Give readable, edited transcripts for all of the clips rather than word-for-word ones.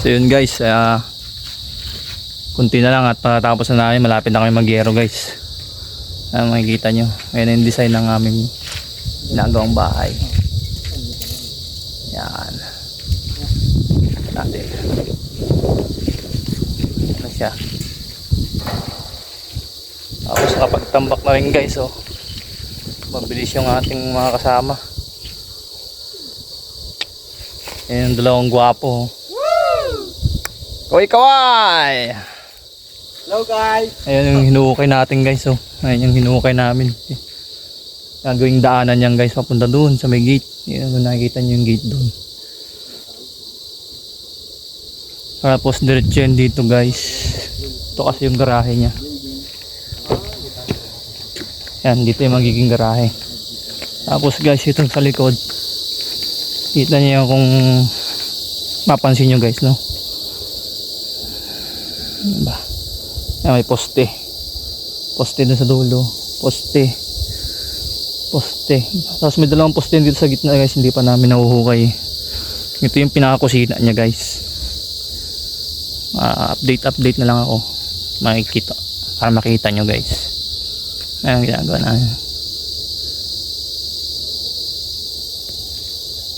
So yun guys, kunti na lang at patapos na namin, malapit na kami mag-yero guys. Makikita nyo, ayan yung design ng aming ginagawang bahay. Yan natin, ano siya. Tapos nakapagtambak na rin guys, oh. Mabilis yung ating mga kasama. Ayan yung dalawang gwapo, oh. Kaway! Hello guys! Ayan yung hinuukay natin guys, oh. Ayan yung hinuukay namin. Gagawing daanan yan guys, papunta doon sa may gate. Ayan, nakikita nyo yung gate doon. Tapos diretso yan dito guys. Ito kasi yung garahe nya. Yan, dito yung magiging garahe. Tapos guys, ito sa likod, kita nyo kung mapansin nyo guys, no? Ba? May poste dun sa dulo, poste. Tapos may dalawang poste dito sa gitna guys, hindi pa namin nahuhukay. Ito yung pinakakusina nya guys. Update na lang ako, makikita para makita nyo guys. Ayan ginagawa namin.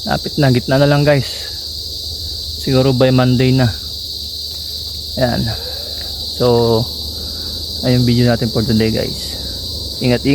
Lapit na, gitna na lang guys, siguro by Monday na. Ayan. So, ayun video natin for today guys. Ingat